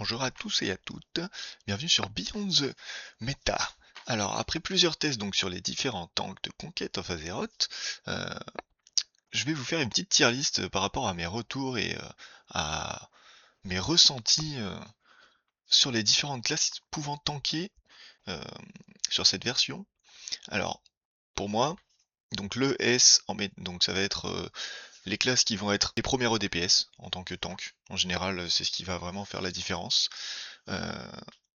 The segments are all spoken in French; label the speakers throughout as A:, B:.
A: Bonjour à tous et à toutes, bienvenue sur Beyond the Meta. Alors, après plusieurs tests donc sur les différents tanks de Conquête of Azeroth, euh, je vais vous faire une petite tier list par rapport à mes retours et à mes ressentis sur les différentes classes pouvant tanker euh, sur cette version. Alors, pour moi, donc le S, donc ça va être les classes qui vont être les premières au DPS en tant que tank. En général, c'est ce qui va vraiment faire la différence. Euh,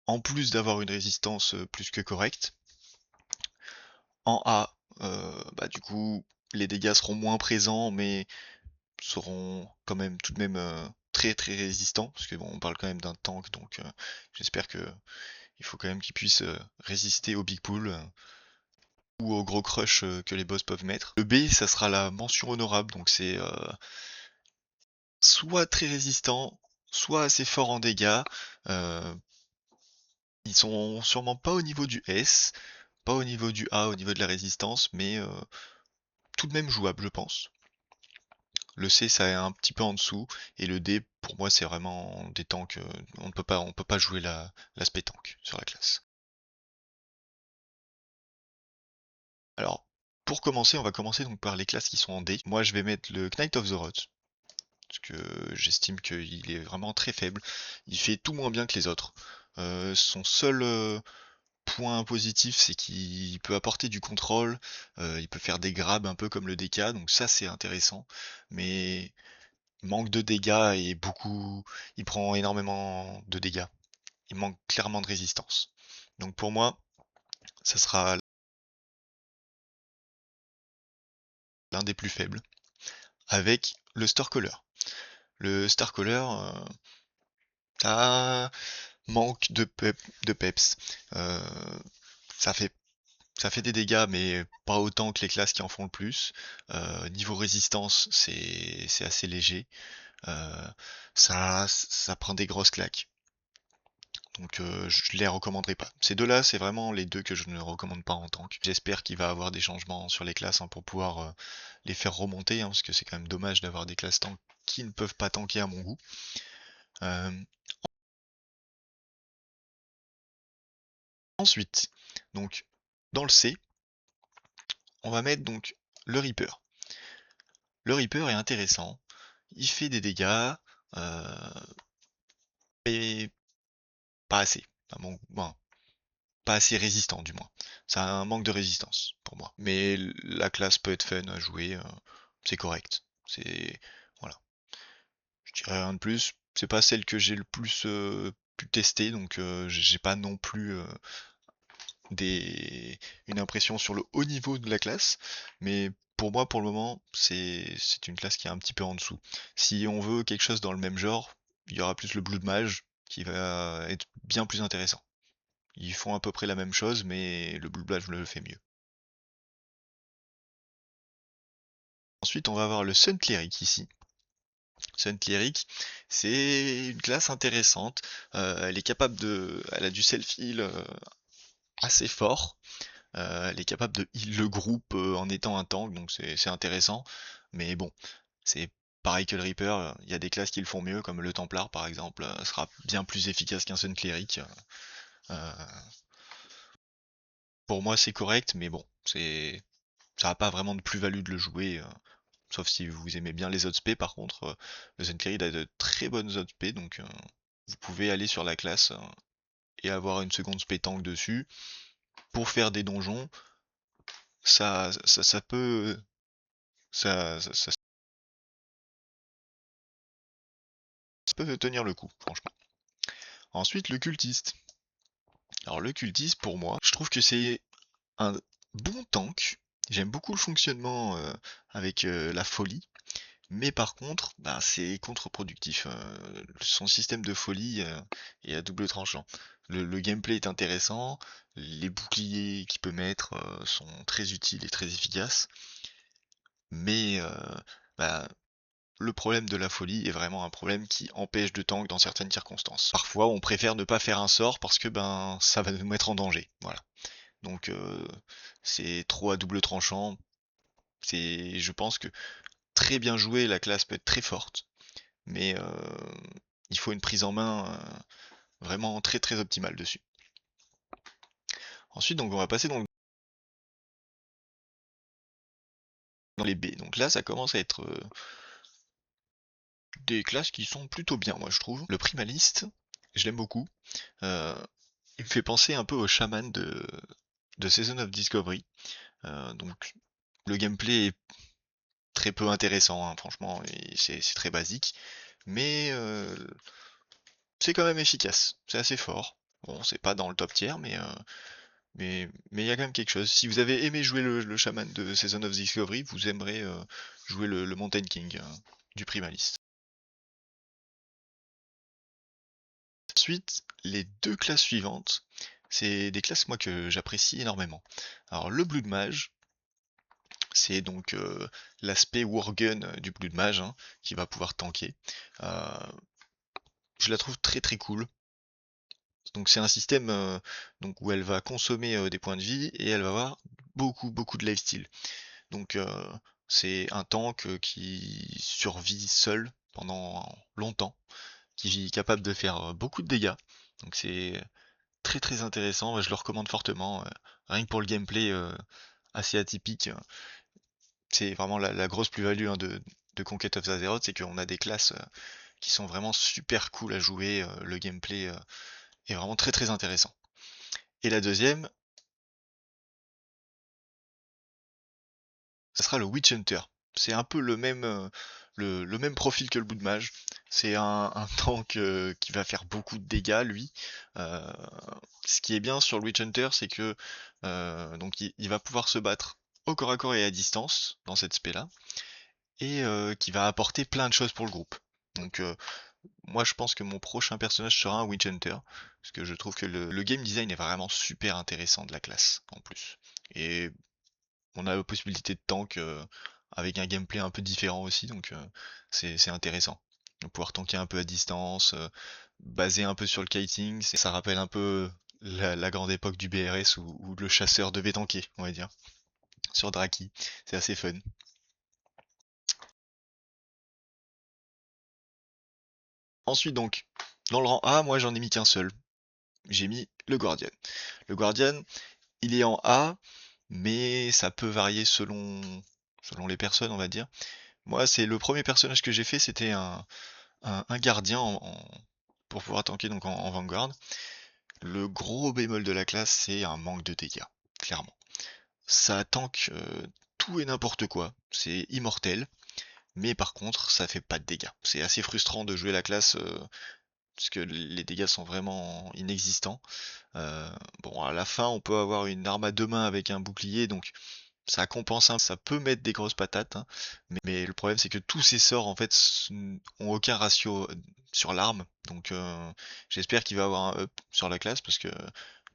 A: En plus d'avoir une résistance plus que correcte. En A, du coup, les dégâts seront moins présents, mais seront quand même tout de même très très résistants, parce que bon, on parle quand même d'un tank, donc j'espère que il faut quand même qu'il puisse résister au big pull ou au gros crush que les boss peuvent mettre. Le B, ça sera la mention honorable, donc c'est soit très résistant, soit assez fort en dégâts. Euh, Ils sont sûrement pas au niveau du S, pas au niveau du A, au niveau de la résistance, mais tout de même jouable, je pense. Le C, ça est un petit peu en dessous, et le D, pour moi, c'est vraiment des tanks. On peut pas jouer l'aspect tank sur la classe. Alors, pour commencer, on va commencer donc par les classes qui sont en D. Moi, je vais mettre le Knight of the Rods, parce que j'estime qu'il est vraiment très faible. Il fait tout moins bien que les autres. Son seul point positif, c'est qu'il peut apporter du contrôle, il peut faire des grabs un peu comme le DK, donc ça c'est intéressant, mais manque de dégâts et beaucoup, il prend énormément de dégâts. Il manque clairement de résistance. Donc pour moi, ça sera l'un des plus faibles, avec le Starcaller. Le Starcaller, a manque de peps. Euh, ça fait Ça fait des dégâts, mais pas autant que les classes qui en font le plus. Niveau résistance, c'est assez léger. Euh, ça prend des grosses claques. Donc je les recommanderais pas. Ces deux-là, c'est vraiment les deux que je ne recommande pas en tank. J'espère qu'il va avoir des changements sur les classes hein, pour pouvoir les faire remonter, hein, parce que c'est quand même dommage d'avoir des classes tank qui ne peuvent pas tanker à mon goût. Euh, Ensuite, donc dans le C, on va mettre donc le Reaper. Le Reaper est intéressant. Il fait des dégâts, et pas assez. Bon, pas assez résistant du moins. Ça a un manque de résistance pour moi. Mais la classe peut être fun à jouer, c'est correct. C'est voilà. Je dirais rien de plus. C'est pas celle que j'ai le plus pu tester, donc j'ai pas non plus des une impression sur le haut niveau de la classe. Mais pour moi, pour le moment, c'est une classe qui est un petit peu en dessous. Si on veut quelque chose dans le même genre, il y aura plus le Blood Mage qui va être bien plus intéressant. Ils font à peu près la même chose, mais le Blue Blast le fait mieux. Ensuite, on va avoir le Sun Cleric ici. Sun Cleric, c'est une classe intéressante. Elle est capable elle a du self-heal assez fort. Elle est capable de heal le groupe en étant un tank, donc c'est intéressant. Mais bon, c'est pareil que le Reaper. Il y a des classes qui le font mieux, comme le Templar par exemple, sera bien plus efficace qu'un Sun Cleric. Euh, pour moi, c'est correct, mais bon, ça n'a pas vraiment de plus-value de le jouer. Sauf si vous aimez bien les autres spé, par contre, le Zenkeride a de très bonnes autres spé, donc vous pouvez aller sur la classe et avoir une seconde spé tank dessus. Pour faire des donjons, ça peut. Ça peut tenir le coup, franchement. Ensuite, le cultiste. Alors, le cultiste, pour moi, je trouve que c'est un bon tank. J'aime beaucoup le fonctionnement avec la folie. Mais par contre, bah, c'est contre-productif. Son système de folie est à double tranchant. Le gameplay est intéressant, les boucliers qu'il peut mettre sont très utiles et très efficaces, mais bah, le problème de la folie est vraiment un problème qui empêche de tank dans certaines circonstances. Parfois, on préfère ne pas faire un sort parce que ben ça va nous mettre en danger. Voilà. Donc c'est trop à double tranchant. Je pense que très bien joué, la classe peut être très forte. Mais il faut une prise en main. vraiment très très optimal dessus. Ensuite, donc on va passer donc dans les B. Donc là, ça commence à être des classes qui sont plutôt bien, moi je trouve. Le primaliste, je l'aime beaucoup. Euh, il me fait penser un peu au chaman de Season of Discovery. Donc le gameplay est très peu intéressant, hein, franchement, et c'est très basique. Mais c'est quand même efficace, c'est assez fort. Bon, c'est pas dans le top tier, mais il y a quand même quelque chose. Si vous avez aimé jouer le chaman de Season of Discovery, vous aimerez jouer le Mountain King du primaliste. Ensuite, les deux classes suivantes, c'est des classes moi que j'apprécie énormément. Alors le Blood Mage, c'est donc l'aspect Wargun du Blood Mage hein, qui va pouvoir tanker. Euh, je la trouve très très cool. Donc c'est un système donc où elle va consommer des points de vie et elle va avoir beaucoup de lifesteal. Donc c'est un tank qui survit seul pendant longtemps, qui est capable de faire beaucoup de dégâts. Donc c'est très très intéressant, je le recommande fortement. Rien que pour le gameplay assez atypique, c'est vraiment la grosse plus-value hein, de Conquest of Azeroth, c'est qu'on a des classes qui sont vraiment super cool à jouer, le gameplay est vraiment très très intéressant. Et la deuxième, ça sera le Witch Hunter. C'est un peu le même profil que le Blood Mage. C'est un tank qui va faire beaucoup de dégâts, lui. Euh, ce qui est bien sur le Witch Hunter, c'est que donc il va pouvoir se battre au corps à corps et à distance dans cette spé-là, et qui va apporter plein de choses pour le groupe. Donc moi je pense que mon prochain personnage sera un Witch Hunter, parce que je trouve que le game design est vraiment super intéressant de la classe en plus. Et on a la possibilité de tank avec un gameplay un peu différent aussi, donc c'est intéressant. De pouvoir tanker un peu à distance, basé un peu sur le kiting, ça rappelle un peu la grande époque du BRS où le chasseur devait tanker, on va dire, sur Draki. C'est assez fun. Ensuite donc, dans le rang A, moi j'en ai mis qu'un seul. J'ai mis le Guardian. Le Guardian, il est en A, mais ça peut varier selon les personnes, on va dire. Moi, c'est le premier personnage que j'ai fait, c'était un gardien pour pouvoir tanker donc en Vanguard. Le gros bémol de la classe, c'est un manque de dégâts, clairement. Ça tank tout et n'importe quoi, c'est immortel, mais par contre, ça fait pas de dégâts. C'est assez frustrant de jouer la classe parce que les dégâts sont vraiment inexistants. Euh, bon, à la fin, on peut avoir une arme à deux mains avec un bouclier, donc ça compense un, ça peut mettre des grosses patates, hein, mais le problème c'est que tous ces sorts en fait ont aucun ratio sur l'arme, donc j'espère qu'il va avoir un up sur la classe parce que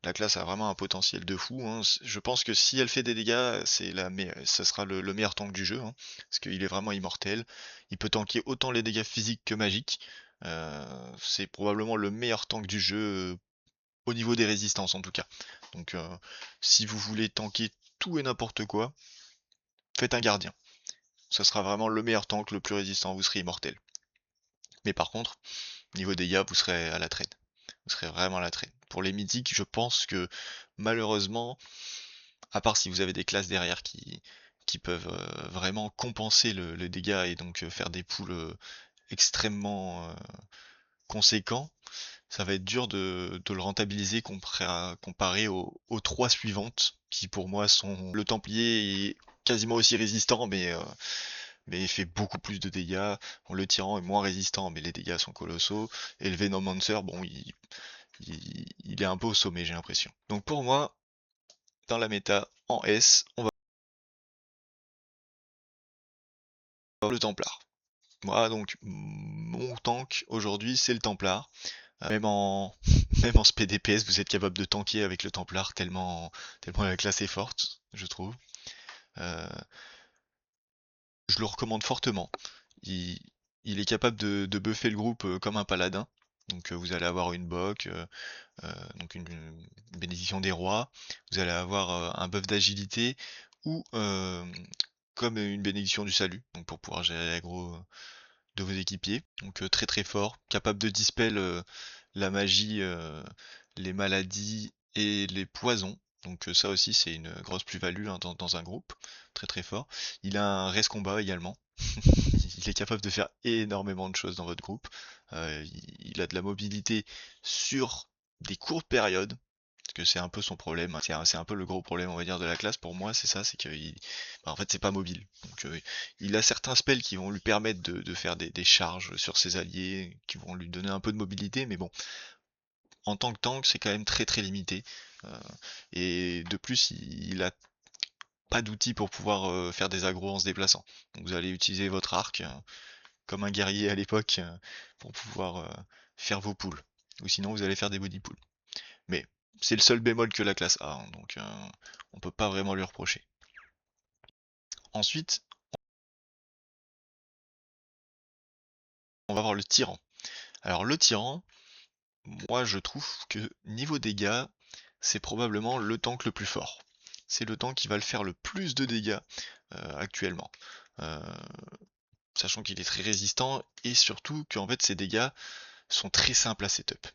A: la classe a vraiment un potentiel de fou, hein. Je pense que si elle fait des dégâts, ça sera le meilleur tank du jeu, hein, parce qu'il est vraiment immortel. Il peut tanker autant les dégâts physiques que magiques. C'est probablement le meilleur tank du jeu au niveau des résistances en tout cas. Donc si vous voulez tanker tout et n'importe quoi, faites un gardien. Ça sera vraiment le meilleur tank, le plus résistant, vous serez immortel. Mais par contre, niveau dégâts, vous serez à la traîne. Vous serez vraiment à la traîne. Pour les mythiques, je pense que malheureusement, à part si vous avez des classes derrière qui peuvent vraiment compenser le dégât et donc faire des pools extrêmement conséquents, ça va être dur de le rentabiliser comparé aux trois suivantes, qui pour moi sont le Templier est quasiment aussi résistant, mais il fait beaucoup plus de dégâts. Bon, le Tyran est moins résistant, mais les dégâts sont colossaux. Et le Venomancer, bon, il est un peu au sommet, j'ai l'impression. Donc pour moi, dans la méta, en S, on va avoir le Templar. Moi, donc, mon tank aujourd'hui, c'est le Templar. Même en, même en SPDPS, vous êtes capable de tanker avec le Templar tellement la classe est forte, je trouve. Euh, je le recommande fortement. Il, il est capable de buffer le groupe comme un paladin. Donc vous allez avoir une boc, donc une bénédiction des rois. Vous allez avoir un buff d'agilité ou comme une bénédiction du salut, donc pour pouvoir gérer l'aggro de vos équipiers. Donc très très fort, capable de dispel la magie, les maladies et les poisons. Donc ça aussi c'est une grosse plus-value hein, dans un groupe, très très fort. Il a un res combat également. Il est capable de faire énormément de choses dans votre groupe. Il a de la mobilité sur des courtes périodes, parce que c'est un peu son problème. C'est un peu le gros problème, on va dire, de la classe pour moi, c'est ça, c'est qu'il, en fait, c'est pas mobile. Donc, il a certains spells qui vont lui permettre de faire des charges sur ses alliés, qui vont lui donner un peu de mobilité, mais bon, en tant que tank, c'est quand même très très limité. Euh, et de plus, il a pas d'outils pour pouvoir faire des agros en se déplaçant. Donc vous allez utiliser votre arc comme un guerrier à l'époque pour pouvoir faire vos pulls. Ou sinon vous allez faire des body pulls. Mais c'est le seul bémol que la classe a, hein, donc on peut pas vraiment lui reprocher. Ensuite, on va voir le tyran. Alors le tyran, moi je trouve que niveau dégâts, c'est probablement le tank le plus fort. C'est le tank qui va le faire le plus de dégâts actuellement. Euh, Sachant qu'il est très résistant et surtout qu'en fait ses dégâts sont très simples à setup.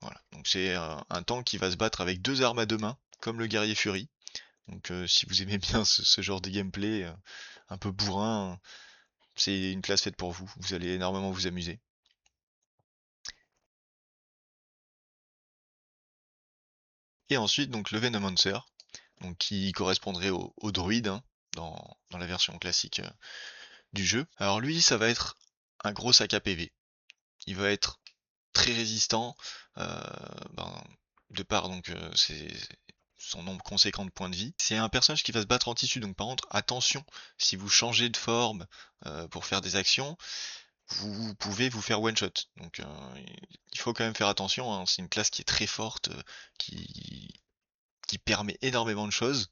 A: Voilà. Donc c'est un tank qui va se battre avec deux armes à deux mains, comme le guerrier Fury. Donc si vous aimez bien ce genre de gameplay un peu bourrin, c'est une classe faite pour vous. Vous allez énormément vous amuser. Et ensuite donc le Venomancer, donc qui correspondrait au druide hein, dans la version classique du jeu. Alors lui, ça va être un gros sac à PV. Il va être très résistant, euh, ben, de par donc son nombre conséquent de points de vie. C'est un personnage qui va se battre en tissu, donc par contre, attention, si vous changez de forme pour faire des actions, vous pouvez vous faire one-shot. Donc il faut quand même faire attention, hein. C'est une classe qui est très forte, qui, qui permet énormément de choses,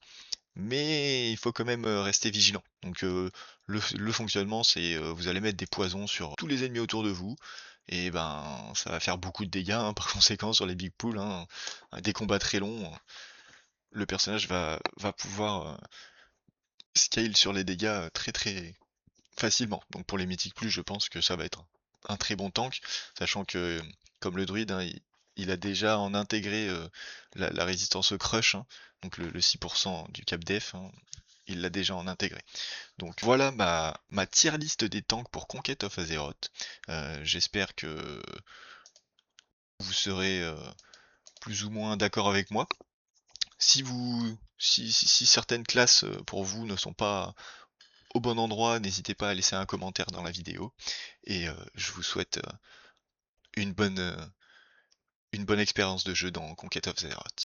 A: mais il faut quand même rester vigilant. Donc le fonctionnement, c'est vous allez mettre des poisons sur tous les ennemis autour de vous, et ben ça va faire beaucoup de dégâts hein, par conséquent sur les big pools. Hein. Des combats très longs, le personnage va pouvoir scale sur les dégâts très très facilement. Donc pour les mythiques plus, je pense que ça va être un très bon tank, sachant que comme le druide, hein, il a déjà en intégré la résistance au crush, hein, donc le 6% du cap def, hein, il l'a déjà en intégré. Donc voilà ma tier liste des tanks pour Conquest of Azeroth. J'espère que vous serez plus ou moins d'accord avec moi. Si certaines classes pour vous ne sont pas au bon endroit, n'hésitez pas à laisser un commentaire dans la vidéo. Et je vous souhaite une bonne expérience de jeu dans Conquest of Azeroth.